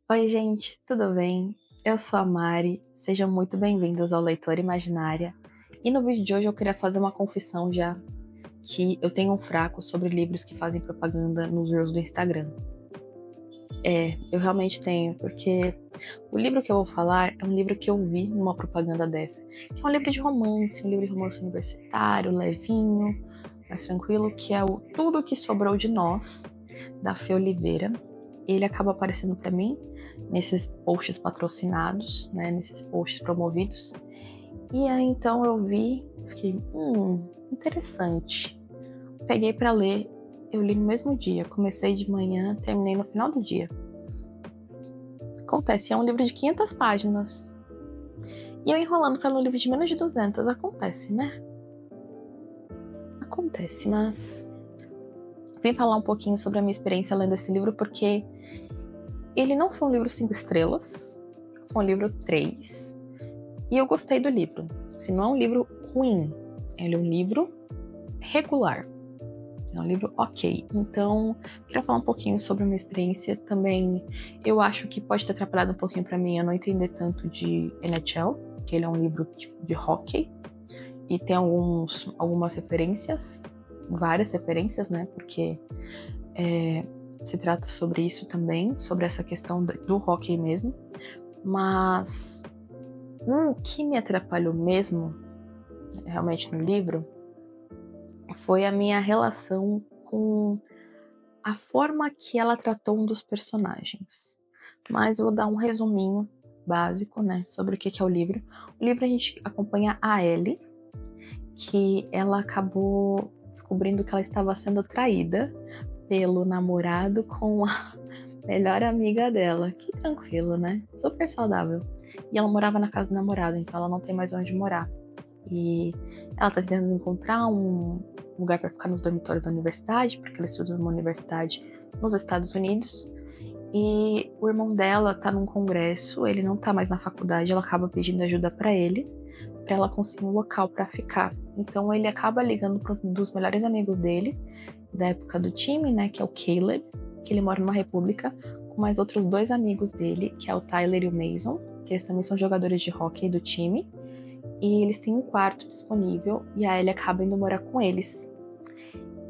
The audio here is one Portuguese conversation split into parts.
Oi, gente, tudo bem? Eu sou a Mari, sejam muito bem-vindos ao Leitor Imaginária. E no vídeo de hoje eu queria fazer uma confissão já, que eu tenho um fraco sobre livros que fazem propaganda nos reels do Instagram. Eu realmente tenho, porque o livro que eu vou falar é um livro que eu vi numa propaganda dessa, que é um livro de romance, um livro de romance universitário, levinho, mais tranquilo, que é o Tudo que Sobrou de Nós, da Fê Oliveira. Ele acaba aparecendo para mim nesses posts patrocinados, né, nesses posts promovidos. E aí então eu vi, fiquei, interessante. Peguei para ler, eu li no mesmo dia, comecei de manhã, terminei no final do dia. Acontece, é um livro de 500 páginas. E eu enrolando para ler um livro de menos de 200, acontece, né? Acontece, mas vim falar um pouquinho sobre a minha experiência lendo esse livro, porque ele não foi um livro 5 estrelas, foi um livro 3. E eu gostei do livro. Assim, não é um livro ruim, ele é um livro regular. É um livro ok. Então, queria falar um pouquinho sobre a minha experiência. Também, eu acho que pode ter atrapalhado um pouquinho pra mim eu não entender tanto de NHL, que ele é um livro de hockey. E tem algumas referências, várias referências, né? Porque se trata sobre isso também, sobre essa questão do hockey mesmo. Mas o que me atrapalhou mesmo, realmente no livro, foi a minha relação com a forma que ela tratou um dos personagens. Mas eu vou dar um resuminho básico, né, sobre o que é o livro. O livro a gente acompanha a Ellie, que ela acabou descobrindo que ela estava sendo traída pelo namorado com a melhor amiga dela. Que tranquilo, né? Super saudável. E ela morava na casa do namorado, então ela não tem mais onde morar. E ela tá tentando encontrar um lugar para ficar nos dormitórios da universidade, porque ela estuda numa universidade nos Estados Unidos. E o irmão dela tá num congresso, ele não tá mais na faculdade, ela acaba pedindo ajuda para ele, para ela conseguir um local para ficar. Então ele acaba ligando para um dos melhores amigos dele, da época do time, né, que é o Caleb, que ele mora numa república, com mais outros dois amigos dele, que é o Tyler e o Mason, que eles também são jogadores de hóquei do time. E eles têm um quarto disponível e a Ellie acaba indo morar com eles.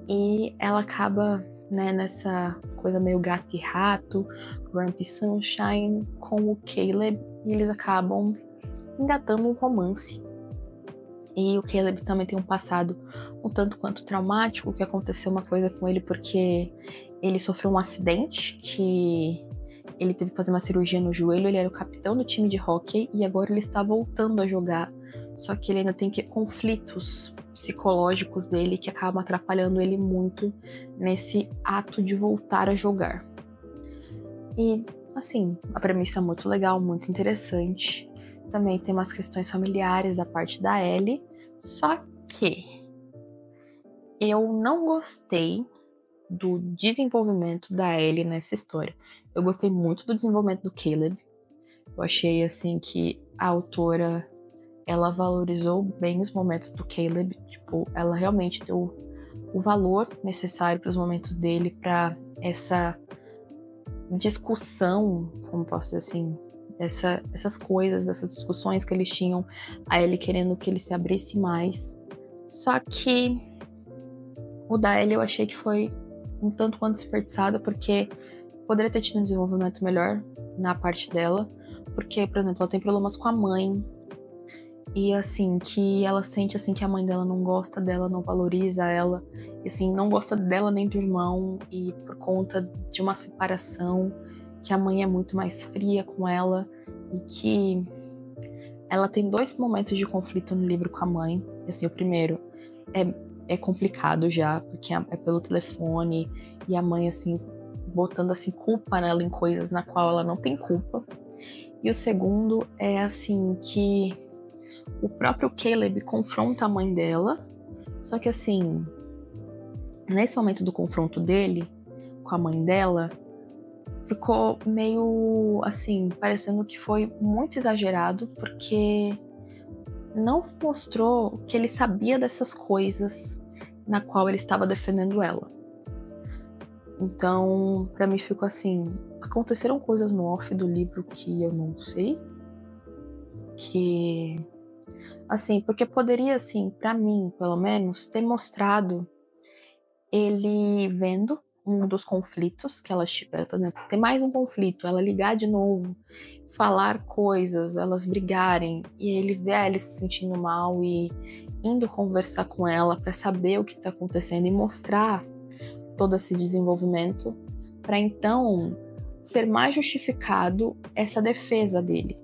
E ela acaba, né, nessa coisa meio gato e rato, Grumpy Sunshine, com o Caleb, e eles acabam engatando um romance. E o Caleb também tem um passado um tanto quanto traumático, que aconteceu uma coisa com ele porque ele sofreu um acidente que ele teve que fazer uma cirurgia no joelho, ele era o capitão do time de hóquei e agora ele está voltando a jogar. Só que ele ainda tem conflitos psicológicos dele que acabam atrapalhando ele muito nesse ato de voltar a jogar. E, assim, a premissa é muito legal, muito interessante. Também tem umas questões familiares da parte da Ellie, só que eu não gostei do desenvolvimento da Ellie nessa história. Eu gostei muito do desenvolvimento do Caleb. Eu achei, assim, que a autora, ela valorizou bem os momentos do Caleb. Tipo, ela realmente deu o valor necessário para os momentos dele, para essa discussão, como posso dizer assim, essas coisas, essas discussões que eles tinham, a Ellie querendo que ele se abrisse mais. Só que o da Ellie eu achei que foi um tanto quanto desperdiçado, porque poderia ter tido um desenvolvimento melhor na parte dela, porque, por exemplo, ela tem problemas com a mãe, e assim, que ela sente assim que a mãe dela não gosta dela, não valoriza ela, e assim, não gosta dela nem do irmão, e por conta de uma separação, que a mãe é muito mais fria com ela, e que ela tem dois momentos de conflito no livro com a mãe. Assim, o primeiro é complicado já, porque é pelo telefone, e a mãe, assim, botando, assim, culpa nela em coisas na qual ela não tem culpa. E o segundo é, assim, que o próprio Caleb confronta a mãe dela, só que, assim, nesse momento do confronto dele com a mãe dela, ficou meio, assim, parecendo que foi muito exagerado, porque não mostrou que ele sabia dessas coisas na qual ele estava defendendo ela. Então, pra mim ficou assim, aconteceram coisas no off do livro que eu não sei. Que, assim, porque poderia, assim, pra mim, pelo menos, ter mostrado ele vendo um dos conflitos que elas tiveram, por exemplo, ter mais um conflito, ela ligar de novo, falar coisas, elas brigarem, e ele ver ela se sentindo mal e indo conversar com ela pra saber o que tá acontecendo e mostrar todo esse desenvolvimento, pra então ser mais justificado essa defesa dele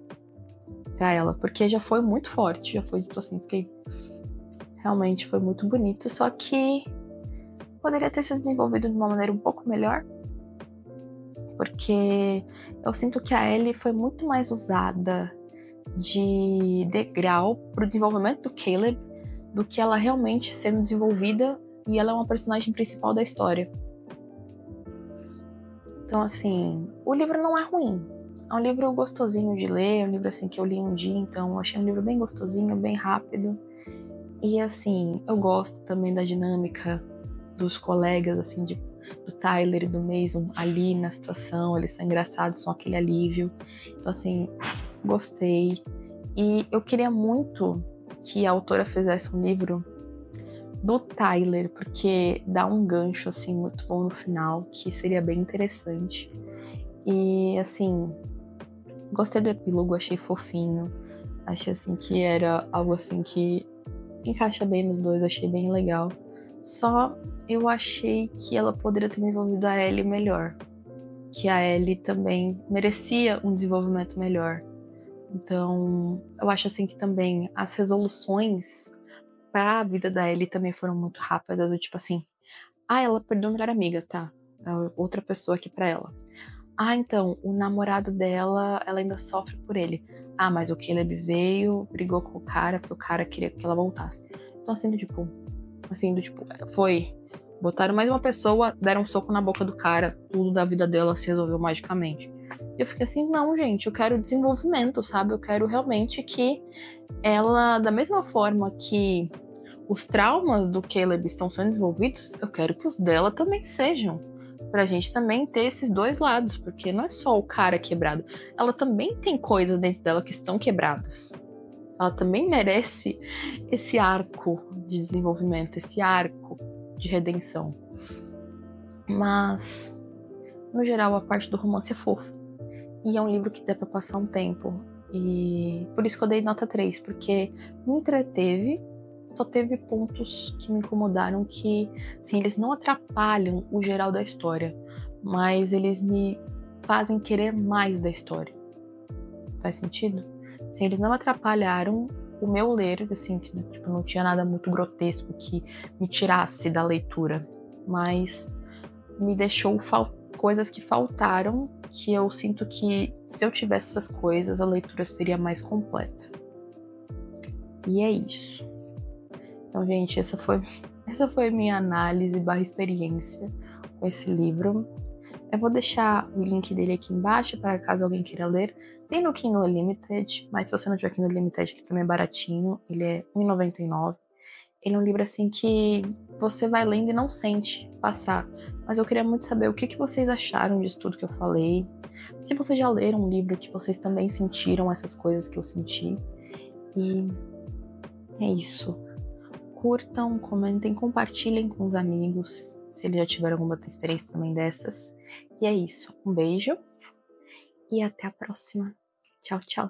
pra ela, porque já foi muito forte, já foi tipo assim, realmente foi muito bonito, só que poderia ter sido desenvolvido de uma maneira um pouco melhor, porque eu sinto que a Ellie foi muito mais usada de degrau pro desenvolvimento do Caleb do que ela realmente sendo desenvolvida, e ela é uma personagem principal da história. Então, assim, o livro não é ruim. É um livro gostosinho de ler, é um livro assim que eu li um dia, então eu achei um livro bem gostosinho, bem rápido. E assim, eu gosto também da dinâmica dos colegas, assim, do Tyler e do Mason ali na situação, eles são engraçados, são aquele alívio. Então, assim, gostei. E eu queria muito que a autora fizesse um livro do Tyler, porque dá um gancho, assim, muito bom no final, que seria bem interessante. E, assim, gostei do epílogo, achei fofinho. Achei, assim, que era algo, assim, que encaixa bem nos dois, achei bem legal. Só eu achei que ela poderia ter desenvolvido a Ellie melhor. Que a Ellie também merecia um desenvolvimento melhor. Então, eu acho assim que também as resoluções para a vida da Ellie também foram muito rápidas, do tipo assim, ela perdeu a melhor amiga, tá? Outra pessoa aqui pra ela. Então, o namorado dela, ela ainda sofre por ele. Mas o Caleb veio, brigou com o cara, porque o cara queria que ela voltasse. Então, assim, do tipo, foi. Botaram mais uma pessoa, deram um soco na boca do cara, tudo da vida dela se resolveu magicamente. E eu fiquei assim, não, gente, eu quero desenvolvimento, sabe? Eu quero realmente que ela, da mesma forma que os traumas do Caleb estão sendo desenvolvidos, eu quero que os dela também sejam. Pra gente também ter esses dois lados, porque não é só o cara quebrado. Ela também tem coisas dentro dela que estão quebradas. Ela também merece esse arco de desenvolvimento, esse arco de redenção. Mas, no geral, a parte do romance é fofa. E é um livro que dá pra passar um tempo. E por isso que eu dei nota 3, porque me entreteve, só teve pontos que me incomodaram que, sim, eles não atrapalham o geral da história, mas eles me fazem querer mais da história. Faz sentido? Sim, eles não atrapalharam o meu ler, assim, que tipo, não tinha nada muito grotesco que me tirasse da leitura, mas me deixou coisas que faltaram, que eu sinto que se eu tivesse essas coisas, a leitura seria mais completa. E é isso. Então, gente, essa foi minha análise / experiência com esse livro. Eu vou deixar o link dele aqui embaixo para caso alguém queira ler. Tem no Kindle Unlimited, mas se você não tiver Kindle Unlimited, ele também é baratinho. Ele é R$1,99. Ele é um livro assim que você vai lendo e não sente passar. Mas eu queria muito saber o que vocês acharam disso tudo que eu falei. Se vocês já leram um livro que vocês também sentiram essas coisas que eu senti. E é isso. Curtam, comentem, compartilhem com os amigos, se eles já tiveram alguma outra experiência também dessas. E é isso. Um beijo e até a próxima. Tchau, tchau.